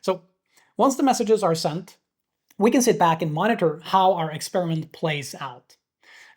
So once the messages are sent, we can sit back and monitor how our experiment plays out.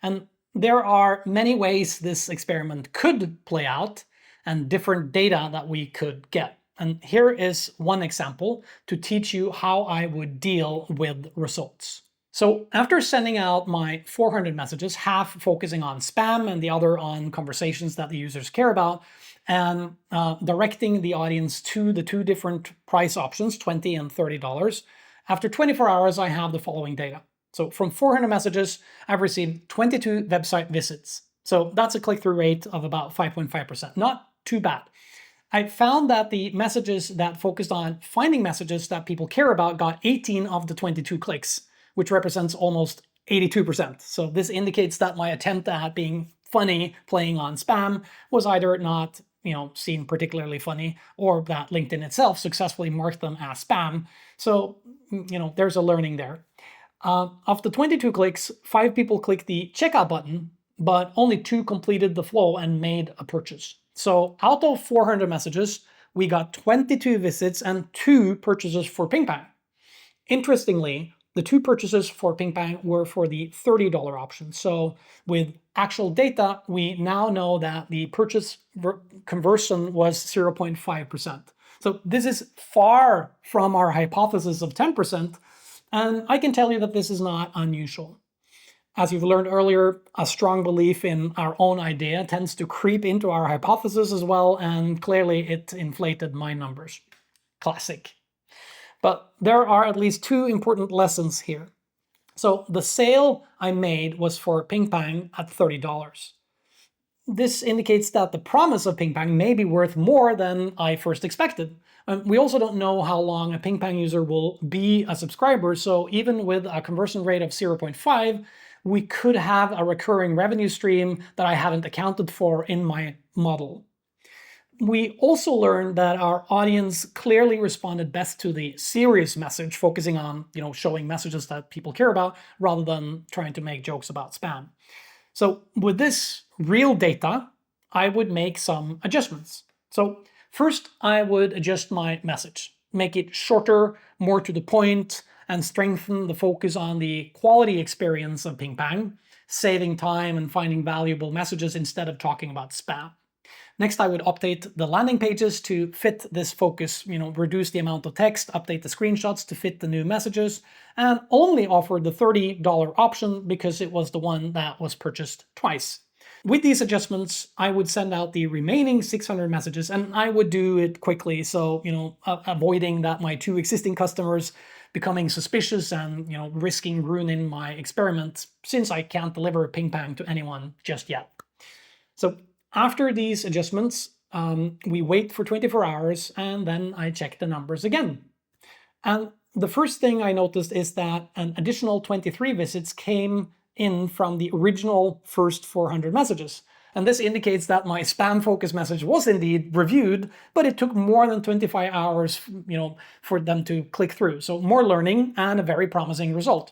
And there are many ways this experiment could play out and different data that we could get. And here is one example to teach you how I would deal with results. So after sending out my 400 messages, half focusing on spam and the other on conversations that the users care about, and directing the audience to the two different price options, $20 and $30, after 24 hours, I have the following data. So from 400 messages, I've received 22 website visits. So that's a click-through rate of about 5.5%. Not too bad. I found that the messages that focused on finding messages that people care about got 18 of the 22 clicks, which represents almost 82%. So this indicates that my attempt at being funny playing on spam was either not seen particularly funny, or that LinkedIn itself successfully marked them as spam. So there's a learning there. Of the 22 clicks, 5 people clicked the checkout button, but only 2 completed the flow and made a purchase. So out of 400 messages, we got 22 visits and 2 purchases for PingPang. Interestingly, the 2 purchases for PingPang were for the $30 option. So with actual data, we now know that the purchase conversion was 0.5%. So this is far from our hypothesis of 10%, and I can tell you that this is not unusual. As you've learned earlier, a strong belief in our own idea tends to creep into our hypothesis as well, and clearly it inflated my numbers. Classic. But there are at least 2 important lessons here. So the sale I made was for PingPang at $30. This indicates that the promise of PingPang may be worth more than I first expected. We also don't know how long a PingPang user will be a subscriber, so even with a conversion rate of 0.5, we could have a recurring revenue stream that I haven't accounted for in my model. We also learned that our audience clearly responded best to the serious message, focusing on showing messages that people care about rather than trying to make jokes about spam. So with this real data, I would make some adjustments. So first, I would adjust my message, make it shorter, more to the point, and strengthen the focus on the quality experience of PingPang, saving time and finding valuable messages instead of talking about spam. Next, I would update the landing pages to fit this focus, reduce the amount of text, update the screenshots to fit the new messages, and only offer the $30 option because it was the one that was purchased twice. With these adjustments, I would send out the remaining 600 messages, and I would do it quickly, so avoiding that my 2 existing customers becoming suspicious and risking ruining my experiment, since I can't deliver PingPang to anyone just yet. So after these adjustments, we wait for 24 hours, and then I check the numbers again. And the first thing I noticed is that an additional 23 visits came in from the original first 400 messages. And this indicates that my spam focus message was indeed reviewed, but it took more than 25 hours, for them to click through. So more learning and a very promising result.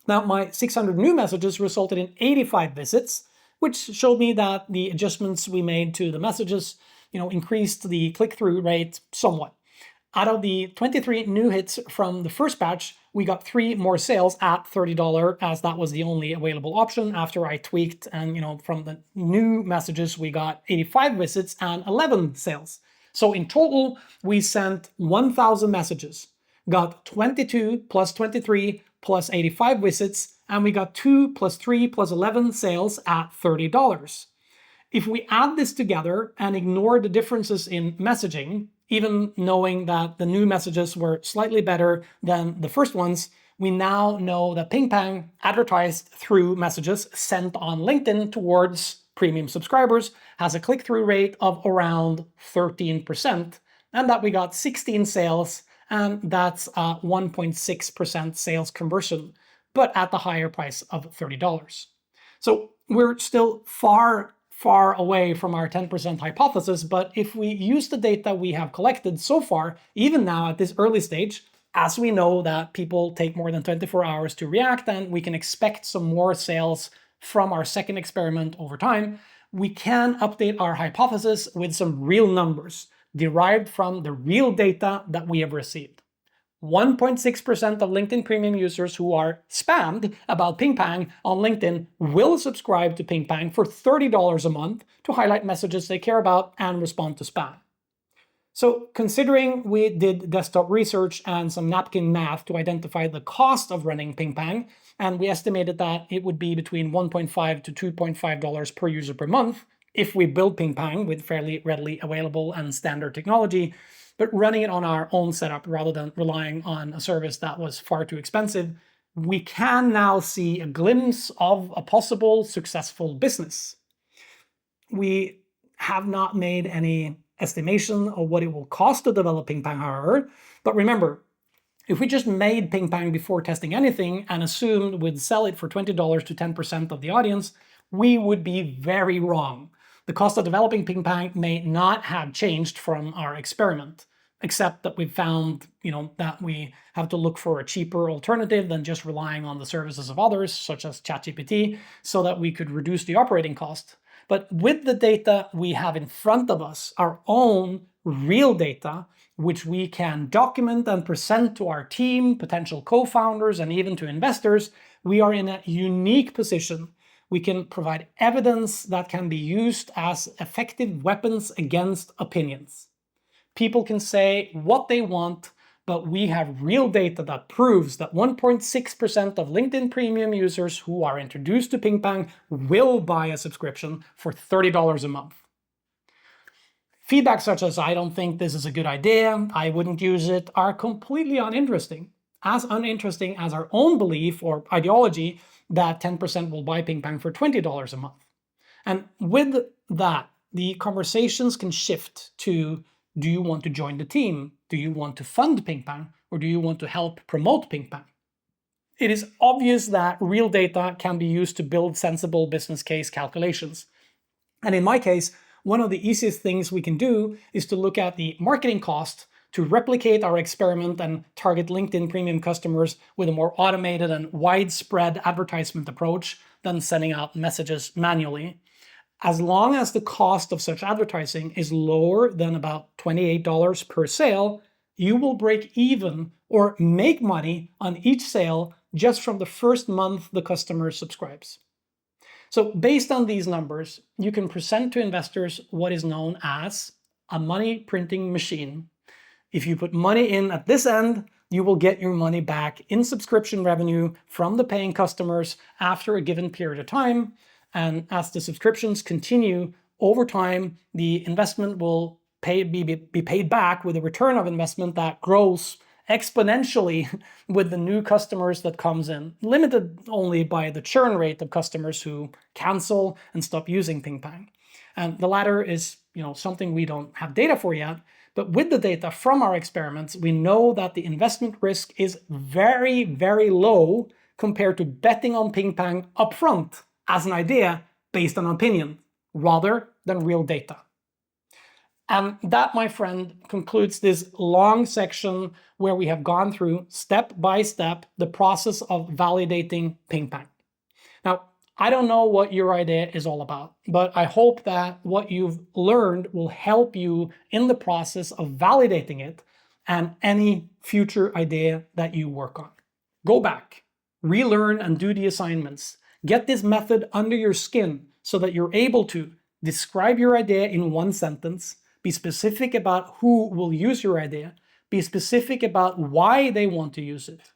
Now, my 600 new messages resulted in 85 visits, which showed me that the adjustments we made to the messages, increased the click-through rate somewhat. Out of the 23 new hits from the first batch, we got 3 more sales at $30, as that was the only available option after I tweaked, and from the new messages, we got 85 visits and 11 sales. So in total, we sent 1,000 messages, got 22 plus 23 plus 85 visits, and we got 2 plus 3 plus 11 sales at $30. If we add this together and ignore the differences in messaging, even knowing that the new messages were slightly better than the first ones, we now know that PingPang advertised through messages sent on LinkedIn towards premium subscribers has a click-through rate of around 13%, and that we got 16 sales, and that's a 1.6% sales conversion, but at the higher price of $30. So we're still far away from our 10% hypothesis, but if we use the data we have collected so far, even now at this early stage, as we know that people take more than 24 hours to react and we can expect some more sales from our second experiment over time, we can update our hypothesis with some real numbers derived from the real data that we have received. 1.6% of LinkedIn Premium users who are spammed about PingPang on LinkedIn will subscribe to PingPang for $30 a month to highlight messages they care about and respond to spam. So considering we did desktop research and some napkin math to identify the cost of running PingPang, and we estimated that it would be between $1.5 to $2.5 per user per month if we build PingPang with fairly readily available and standard technology, but running it on our own setup rather than relying on a service that was far too expensive, we can now see a glimpse of a possible successful business. We have not made any estimation of what it will cost to develop PingPang, however, but remember, if we just made PingPang before testing anything and assumed we'd sell it for $20 to 10% of the audience, we would be very wrong. The cost of developing PingPang may not have changed from our experiment, except that we've found, that we have to look for a cheaper alternative than just relying on the services of others, such as ChatGPT, so that we could reduce the operating cost. But with the data we have in front of us, our own real data, which we can document and present to our team, potential co-founders, and even to investors, we are in a unique position. We can provide evidence that can be used as effective weapons against opinions. People can say what they want, but we have real data that proves that 1.6% of LinkedIn Premium users who are introduced to PingPang will buy a subscription for $30 a month. Feedback such as "I don't think this is a good idea, I wouldn't use it," are completely uninteresting. As uninteresting as our own belief or ideology that 10% will buy PingPang for $20 a month. And with that, the conversations can shift to, do you want to join the team? Do you want to fund PingPang? Or do you want to help promote PingPang? It is obvious that real data can be used to build sensible business case calculations. And in my case, one of the easiest things we can do is to look at the marketing cost to replicate our experiment and target LinkedIn Premium customers with a more automated and widespread advertisement approach than sending out messages manually. As long as the cost of such advertising is lower than about $28 per sale, you will break even or make money on each sale just from the first month the customer subscribes. So based on these numbers, you can present to investors what is known as a money printing machine. If you put money in at this end, you will get your money back in subscription revenue from the paying customers after a given period of time. And as the subscriptions continue over time, the investment will be paid back with a return of investment that grows exponentially with the new customers that comes in, limited only by the churn rate of customers who cancel and stop using PingPang. And the latter is, something we don't have data for yet, but with the data from our experiments, we know that the investment risk is very, very low compared to betting on PingPang upfront as an idea based on opinion, rather than real data. And that, my friend, concludes this long section where we have gone through step by step the process of validating PingPang. Now, I don't know what your idea is all about, but I hope that what you've learned will help you in the process of validating it and any future idea that you work on. Go back, relearn and do the assignments. Get this method under your skin so that you're able to describe your idea in one sentence, be specific about who will use your idea, be specific about why they want to use it.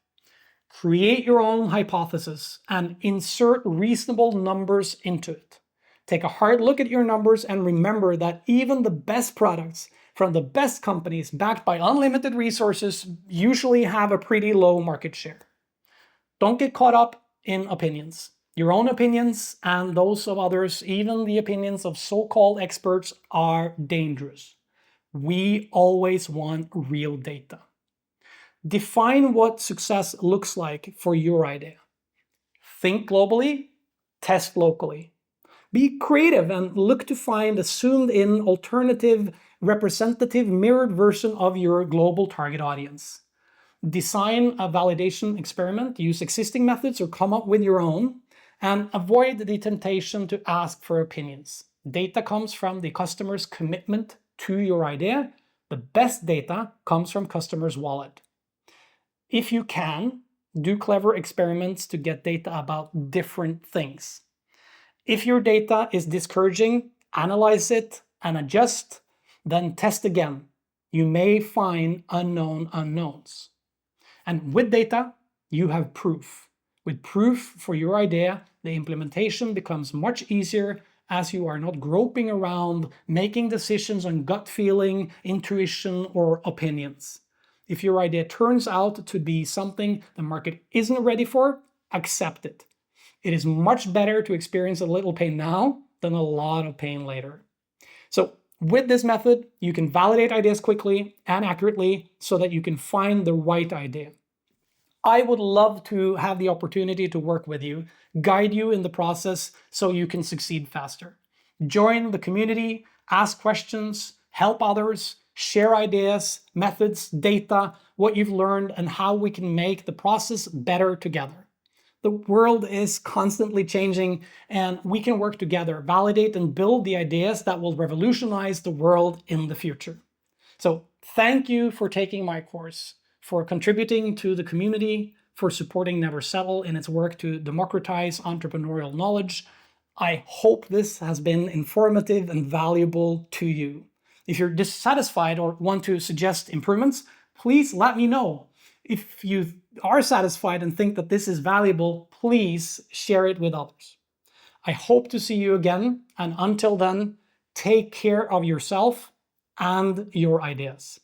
Create your own hypothesis and insert reasonable numbers into it. Take a hard look at your numbers and remember that even the best products from the best companies backed by unlimited resources usually have a pretty low market share. Don't get caught up in opinions. Your own opinions and those of others, even the opinions of so-called experts, are dangerous. We always want real data. Define what success looks like for your idea. Think globally, test locally. Be creative and look to find a zoomed-in, alternative, representative, mirrored version of your global target audience. Design a validation experiment, use existing methods or come up with your own, and avoid the temptation to ask for opinions. Data comes from the customer's commitment to your idea. The best data comes from customer's wallet. If you can, do clever experiments to get data about different things. If your data is discouraging, analyze it and adjust, then test again. You may find unknown unknowns. And with data, you have proof. With proof for your idea, the implementation becomes much easier as you are not groping around, making decisions on gut feeling, intuition, or opinions. If your idea turns out to be something the market isn't ready for, accept it. It is much better to experience a little pain now than a lot of pain later. So with this method, you can validate ideas quickly and accurately so that you can find the right idea. I would love to have the opportunity to work with you, guide you in the process so you can succeed faster. Join the community, ask questions, help others, share ideas, methods, data, what you've learned, and how we can make the process better together. The world is constantly changing, and we can work together, validate and build the ideas that will revolutionize the world in the future. So thank you for taking my course, for contributing to the community, for supporting Never Settle in its work to democratize entrepreneurial knowledge. I hope this has been informative and valuable to you. If you're dissatisfied or want to suggest improvements, please let me know. If you are satisfied and think that this is valuable, please share it with others. I hope to see you again, and until then, take care of yourself and your ideas.